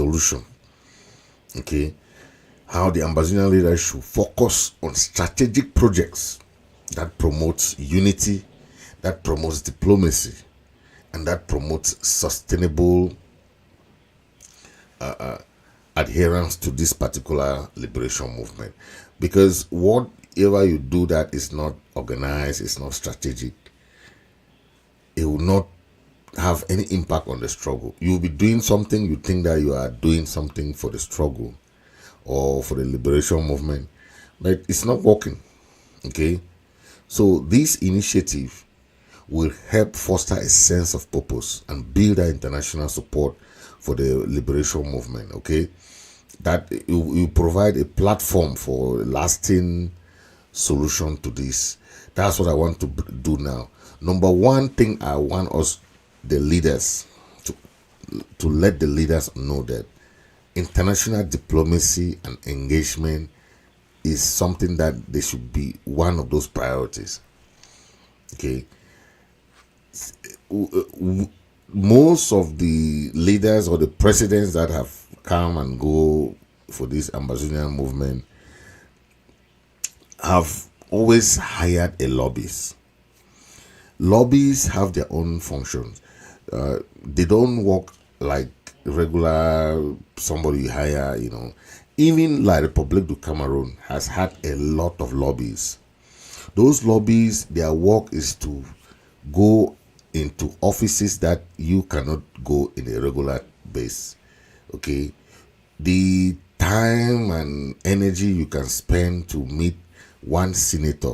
solution. Okay, how the Ambazonian leaders should focus on strategic projects that promotes unity, that promotes diplomacy, and that promotes sustainable adherence to this particular liberation movement. Because whatever you do that is not organized, it's not strategic, it will not have any impact on the struggle. You will be doing something, you think that you are doing something for the struggle or for the liberation movement, but it's not working. Okay, so this initiative will help foster a sense of purpose and build that international support for the liberation movement. Okay, that you provide a platform for a lasting solution to this. That's what I want to do now. Number one thing I want us, the leaders, to let the leaders know that international diplomacy and engagement is something that they should be one of those priorities. Okay, most of the leaders or the presidents that have come and go for this Ambazonian movement have always hired a lobbyist. Lobbyists have their own functions. They don't work like regular somebody you hire, Even La République du Cameroon has had a lot of lobbyists. Those lobbyists, their work is to go into offices that you cannot go in a regular base. Okay, the time and energy you can spend to meet one senator,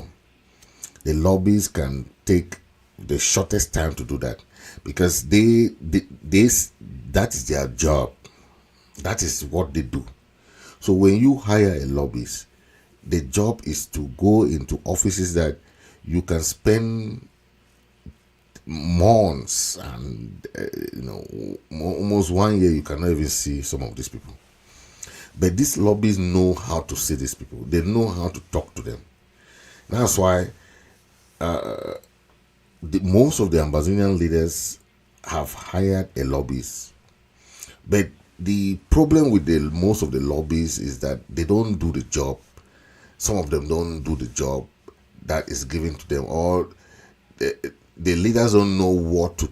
the lobbyists can take the shortest time to do that, because that is their job. That is what they do. So when you hire a lobbyist, the job is to go into offices that you can spend months and almost 1 year you cannot even see some of these people. But these lobbyists know how to see these people. They know how to talk to them. That's why most of the Ambazonian leaders have hired a lobbyist. But the problem with most of the lobbyists is that they don't do the job. Some of them don't do the job that is given to them, or the leaders don't know what to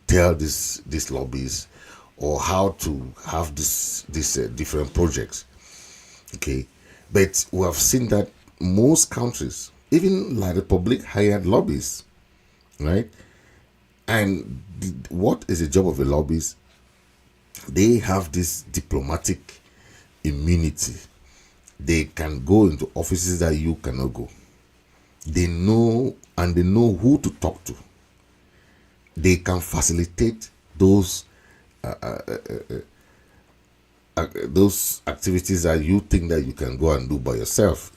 tell these lobbyists, or how to have these different projects. Okay, but we have seen that most countries, even La République, hired lobbyists, right? And what is the job of a lobbyist? They have this diplomatic immunity. They can go into offices that you cannot go. They know who to talk to. They can facilitate those activities that you think that you can go and do by yourself.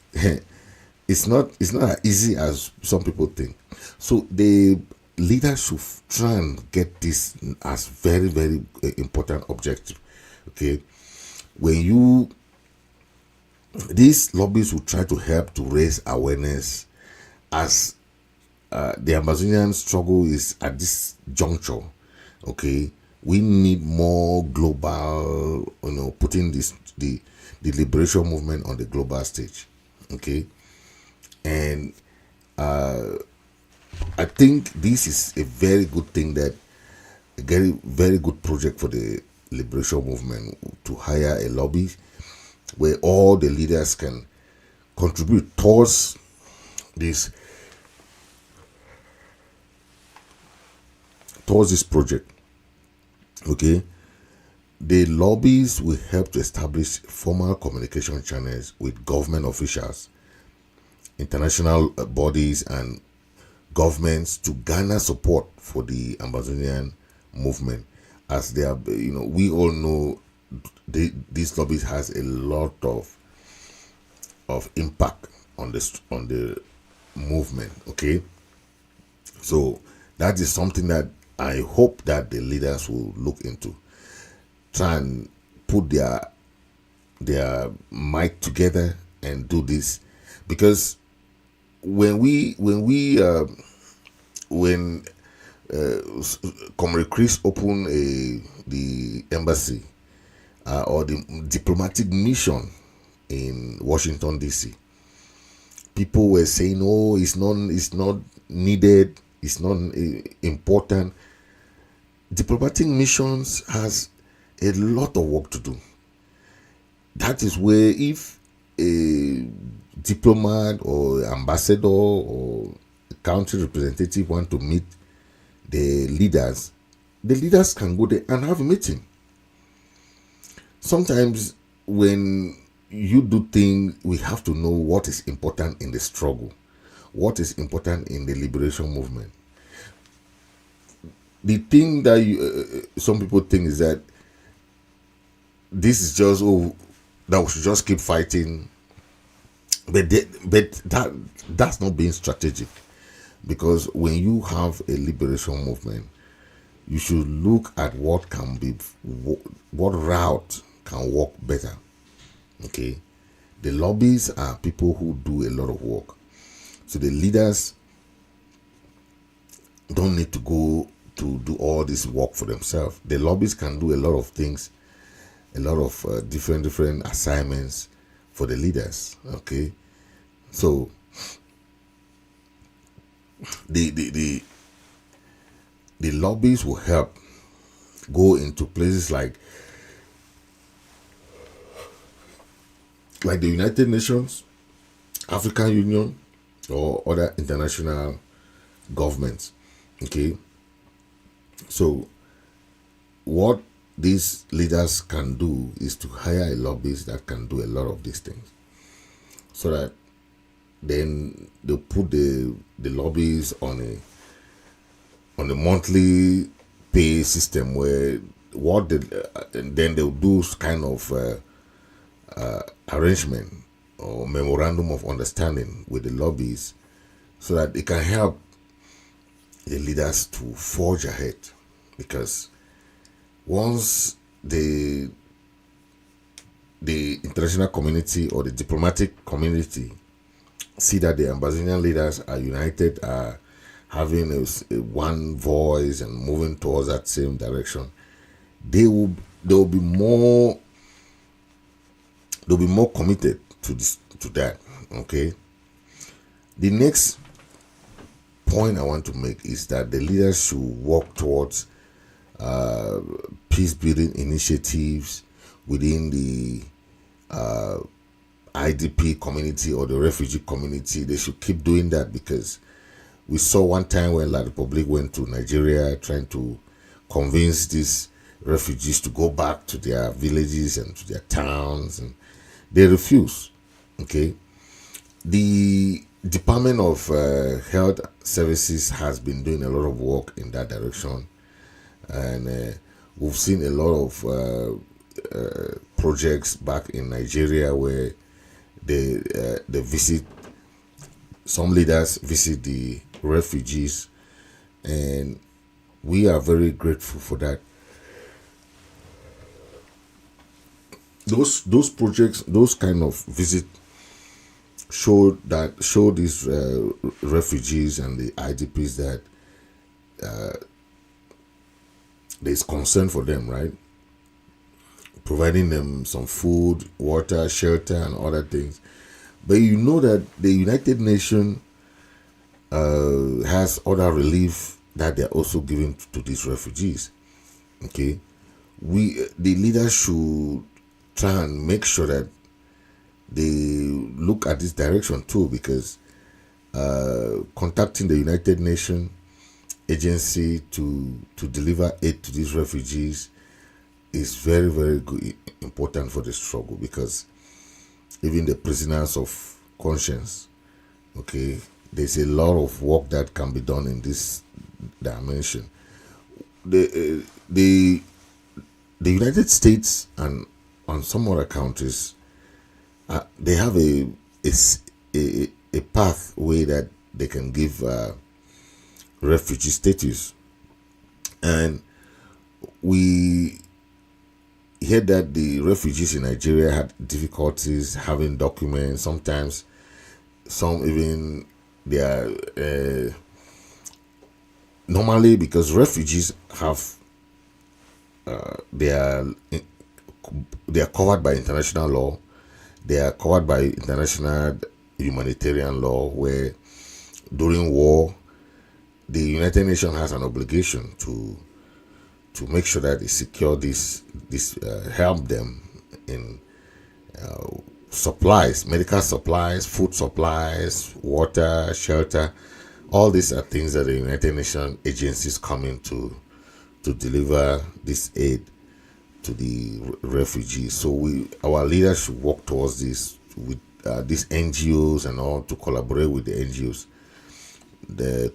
It's not as easy as some people think. So the leaders should try and get this as very, very important objective. Okay, these lobbyists will try to help to raise awareness, as the Amazonian struggle is at this juncture. Okay, we need more global, putting the liberation movement on the global stage. Okay, and I think this is a very good thing, that a very, very good project for the liberation movement, to hire a lobby where all the leaders can contribute towards this project. Okay, the lobbies will help to establish formal communication channels with government officials, international bodies, and governments to garner support for the Ambazonian movement, as they are, we all know these lobbies has a lot of impact on the movement. Okay, so that is something that I hope that the leaders will look into, try and put their might together and do this, because when Comrade Chris opened the embassy or the diplomatic mission in Washington D.C. People were saying, "Oh, it's not needed, it's not important." Diplomatic missions has a lot of work to do. That is where if a diplomat or ambassador or country representative want to meet the leaders can go there and have a meeting. Sometimes when you do things, we have to know what is important in the struggle, what is important in the liberation movement. The thing that some people think is that this is just that we should just keep fighting, but that's not being strategic, because when you have a liberation movement, you should look at what route can work better. Okay, the lobbies are people who do a lot of work, so the leaders don't need to go to do all this work for themselves. The lobbies can do a lot of things, a lot of different assignments for the leaders. Okay, so the lobbies will help go into places like the United Nations, African Union, or other international governments. Okay, so what these leaders can do is to hire a lobbyist that can do a lot of these things, so that then they put the lobbies on a monthly pay system, where then they'll do kind of arrangement or memorandum of understanding with the lobbies, so that it can help the leaders to forge ahead. Because once the international community or the diplomatic community see that the Ambazonian leaders are united, are having a one voice and moving towards that same direction, they will be more committed to that. Okay. The next point I want to make is that the leaders should work towards peace building initiatives within the IDP community or the refugee community. They should keep doing that, because we saw one time when La Republic went to Nigeria trying to convince these refugees to go back to their villages and to their towns, and they refused. Okay, the Department of Health Services has been doing a lot of work in that direction, and we've seen a lot of projects back in Nigeria where they visit, some leaders visit the refugees, and we are very grateful for that. Those projects, those kind of visit, show these refugees and the IDPs that there's concern for them, right? Providing them some food, water, shelter, and other things. But you know that the United Nations has other relief that they're also giving to these refugees. Okay, the leaders should try and make sure that they look at this direction too, because contacting the United Nations agency to deliver aid to these refugees is very, very good, important for the struggle, because even the prisoners of conscience, okay, there's a lot of work that can be done in this dimension. The United States and on some other countries, they have a pathway that they can give refugee status, and we heard that the refugees in Nigeria had difficulties having documents. Sometimes some even they are normally, because refugees have their they are covered by international law. They are covered by international humanitarian law, where during war, the United Nations has an obligation to make sure that they secure this help them in supplies, medical supplies, food supplies, water, shelter. All these are things that the United Nations agencies come in to deliver this aid to the refugees. So our leaders should work towards this with these NGOs and all, to collaborate with the NGOs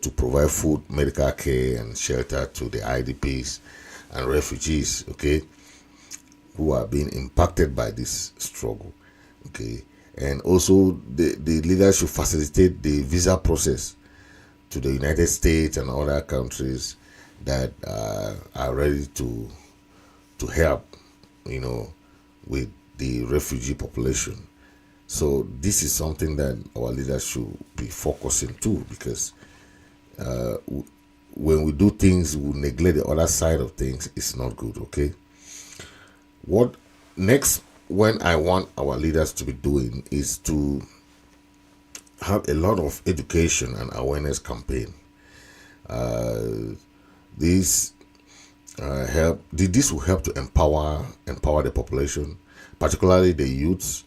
to provide food, medical care, and shelter to the IDPs and refugees, okay, who are being impacted by this struggle, okay. And also the leaders should facilitate the visa process to the United States and other countries that are ready to help, with the refugee population. So this is something that our leaders should be focusing to, because when we do things, we neglect the other side of things. It's not good, okay? What next, when I want our leaders to be doing, is to have a lot of education and awareness campaign. This will help to empower the population, particularly the youths,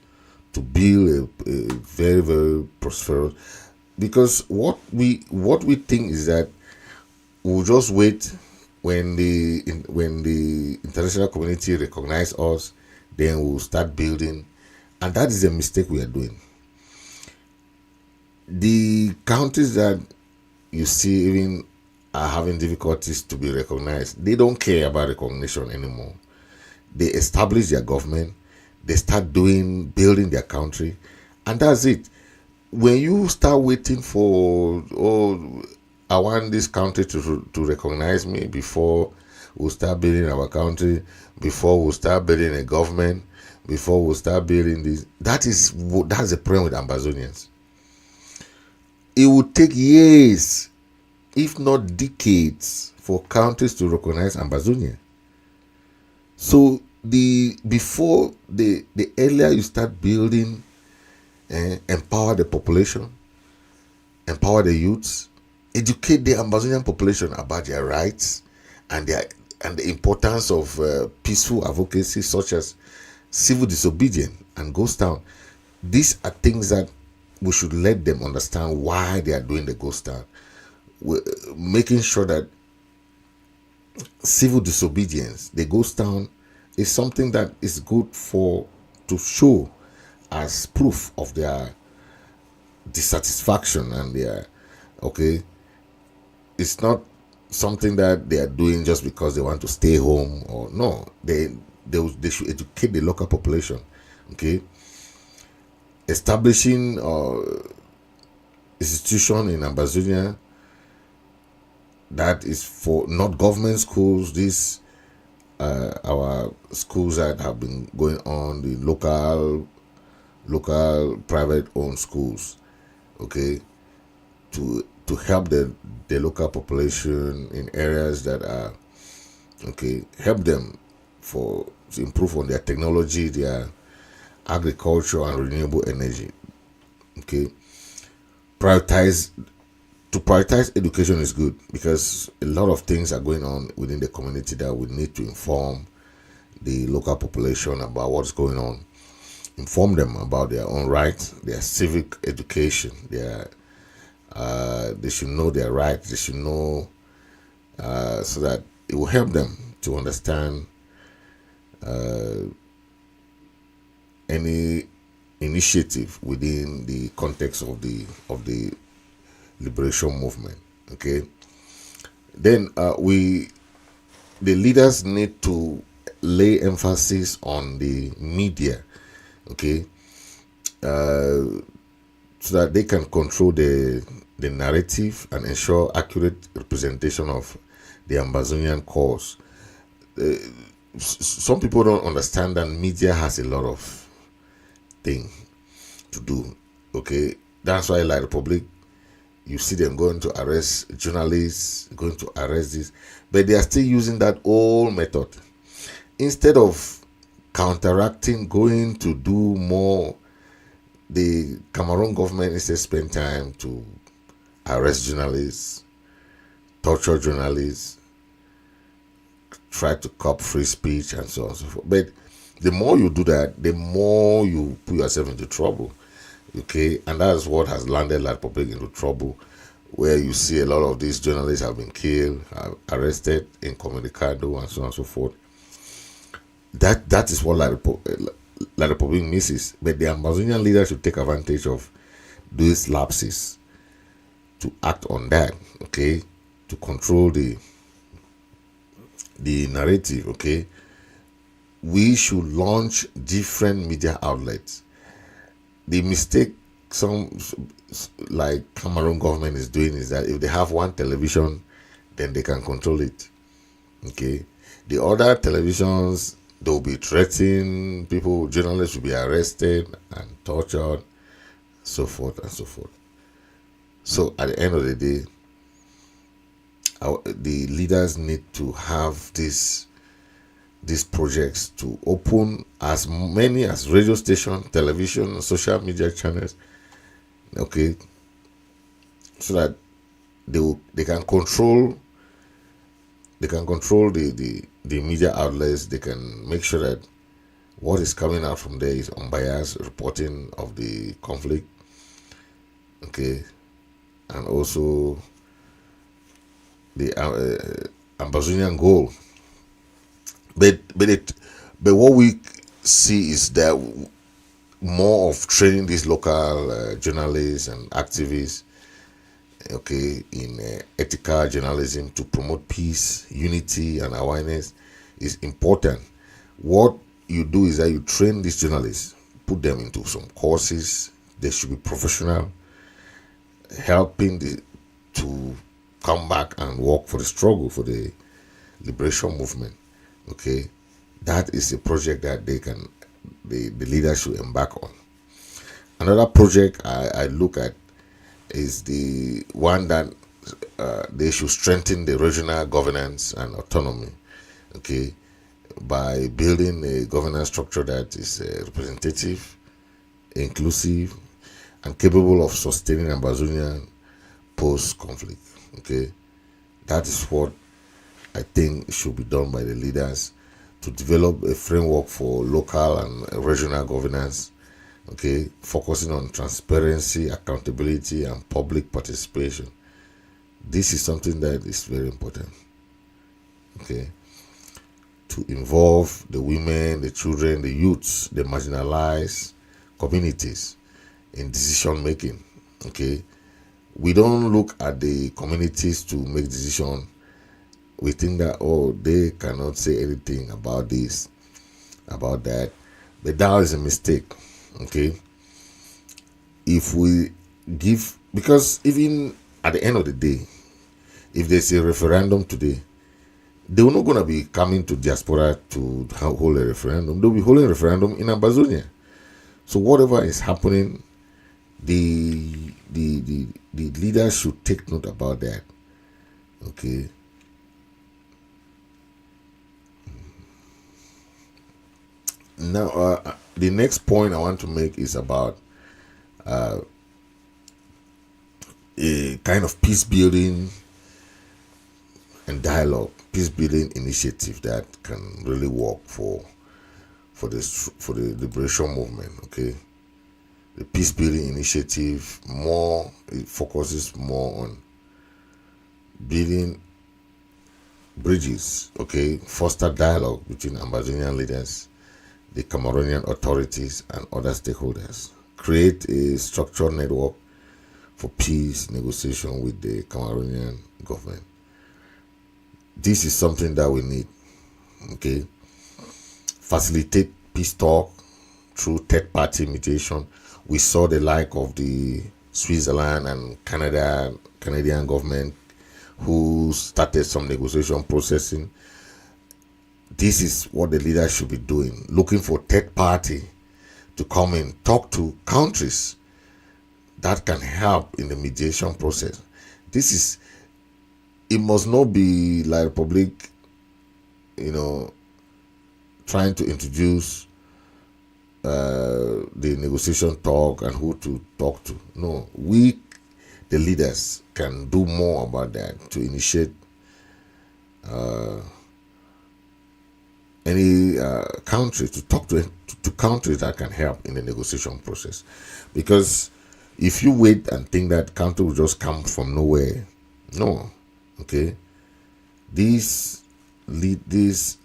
to build a very, very prosperous. Because what we think is that we'll just wait when the international community recognize us, then we'll start building, and that is a mistake we are doing. The countries that you see even are having difficulties to be recognized, they don't care about recognition anymore. They establish their government, they start building their country, and that's it. When you start waiting for, I want this country to recognize me before we'll start building our country, before we'll start building a government, before we'll start building this, that's the problem with Ambazonians. It would take years, if not decades, for countries to recognize Ambazonia. So the earlier you start building, empower the population, empower the youths, educate the Ambazonian population about their rights and the importance of peaceful advocacy, such as civil disobedience and ghost town. These are things that we should let them understand why they are doing the ghost town. We're making sure that civil disobedience, the ghost town, is something that is good to show as proof of their dissatisfaction and their, okay, it's not something that they are doing just because they want to stay home, or no, they should educate the local population, okay. Establishing institution in Ambazonia that is for not government schools. These our schools that have been going on, the local private owned schools, okay, to help the local population in areas that are, okay, help them to improve on their technology, their agriculture and renewable energy, okay. Prioritize education is good, because a lot of things are going on within the community that we need to inform the local population about what's going on, inform them about their own rights, their civic education, they should know their rights, they should know, so that it will help them to understand any initiative within the context of the liberation movement, okay. Then the leaders need to lay emphasis on the media, okay, so that they can control the narrative and ensure accurate representation of the Ambazonian cause. Some people don't understand that media has a lot of thing to do, okay. That's why, like Republic, you see them going to arrest journalists, going to arrest this, but they are still using that old method. Instead of counteracting, going to do more. The Cameroon government instead spend time to arrest journalists, torture journalists, try to curb free speech, and so on and so forth. But the more you do that, the more you put yourself into trouble. Okay, and that's what has landed La Republic into trouble, where you see a lot of these journalists have been killed, arrested, incommunicado, and so on and so forth. That is what La Republic misses. But the Ambazonian leaders should take advantage of these lapses to act on that, okay, to control the narrative, okay. We should launch different media outlets. The mistake some like Cameroon government is doing is that if they have one television, then they can control it. Okay, the other televisions, they'll be threatening people, journalists will be arrested and tortured, so forth and so forth. So at the end of the day, the leaders need to have these projects to open as many as radio station, television, social media channels, okay, so that they can control the media outlets. They can make sure that what is coming out from there is unbiased reporting of the conflict, okay, and also the Ambazonian goal. But what we see is that more of training these local journalists and activists, okay, in ethical journalism to promote peace, unity, and awareness is important. What you do is that you train these journalists, put them into some courses. They should be professional, helping to come back and work for the struggle for the liberation movement. Okay, that is a project that the leaders should embark on. Another project I look at is the one that they should strengthen the regional governance and autonomy, okay, by building a governance structure that is representative, inclusive, and capable of sustaining Ambazonia post-conflict. Okay, that is what I think should be done by the leaders, to develop a framework for local and regional governance, okay, focusing on transparency, accountability, and public participation. This is something that is very important, okay, to involve the women, the children, the youths, the marginalized communities in decision making. Okay, we don't look at the communities to make decisions. We think that, oh, they cannot say anything about this, about that, but that is a mistake. Okay, if we give, because even at the end of the day, if there's a referendum today, they're not going to be coming to diaspora to hold a referendum. They'll be holding a referendum in Ambazonia. So whatever is happening, the leaders should take note about that. Okay. Now, the next point I want to make is about a kind of peace building and dialogue, peace building initiative that can really work for the liberation movement. Okay, the peace building initiative it focuses more on building bridges. Okay, foster dialogue between Ambazonian leaders, the Cameroonian authorities, and other stakeholders. Create a structured network for peace negotiation with the Cameroonian government. This is something that we need. Okay, facilitate peace talk through third-party mediation. We saw the like of the Switzerland and Canadian government, who started some negotiation processing. This is what the leaders should be doing, looking for third party to come in, talk to countries that can help in the mediation process. It must not be like Republic, trying to introduce the negotiation talk and who to talk to. No, we, the leaders, can do more about that to initiate any country, to talk to countries that can help in the negotiation process. Because if you wait and think that country will just come from nowhere, no, okay, these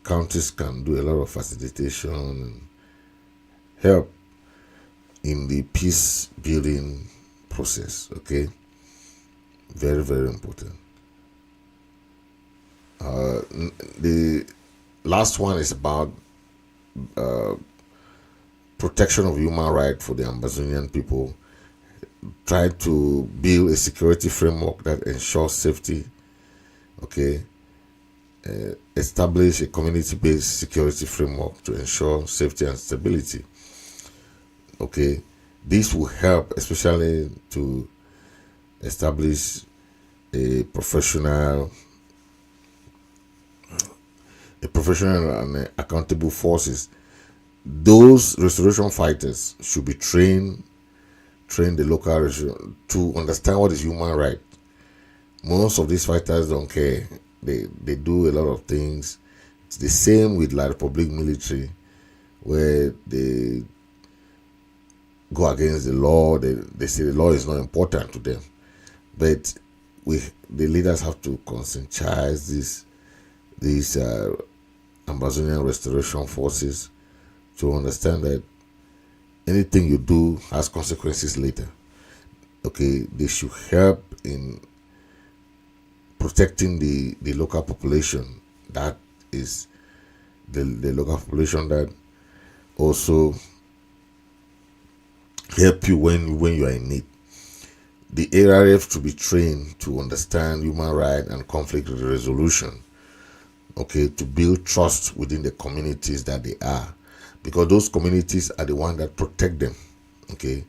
countries can do a lot of facilitation and help in the peace building process. Okay, very, very important. The last one is about protection of human rights for the Ambazonian people. Try to build a security framework that ensures safety. Okay, establish a community-based security framework to ensure safety and stability. Okay, this will help, especially to establish a professional and accountable forces. Those restoration fighters should be train the local to understand what is human right. Most of these fighters don't care. They do a lot of things. It's the same with La Republic military, where they go against the law. They say the law is not important to them. But the leaders have to conscientize these Ambazonian restoration forces to understand that anything you do has consequences later. Okay, they should help in protecting the local population. That is the local population that also help you when you are in need. The ARF to be trained to understand human rights and conflict resolution. Okay, to build trust within the communities that they are, because those communities are the ones that protect them. Okay,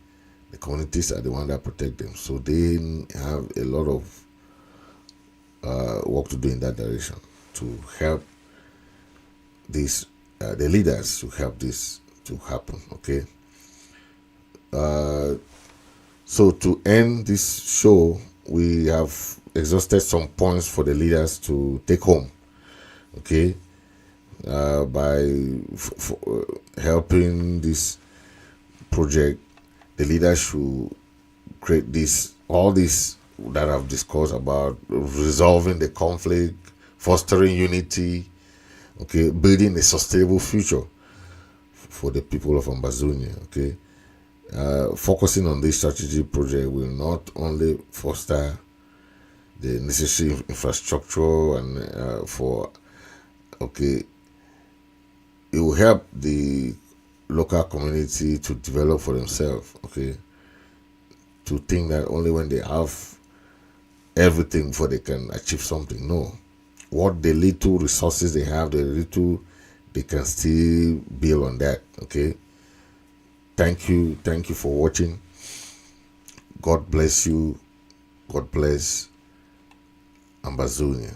the communities are the ones that protect them, so they have a lot of work to do in that direction to help this the leaders to help this to happen. Okay, so to end this show, we have exhausted some points for the leaders to take home. Okay, by helping this project, the leaders should create all this that I've discussed about resolving the conflict, fostering unity, okay, building a sustainable future for the people of Ambazonia. Okay, focusing on this strategic project will not only foster the necessary infrastructure and okay, it will help the local community to develop for themselves. Okay, to think that only when they have everything before they can achieve something. No, what the little resources they have, they can still build on that. Okay, thank you for watching. God bless you. God bless Ambazonia.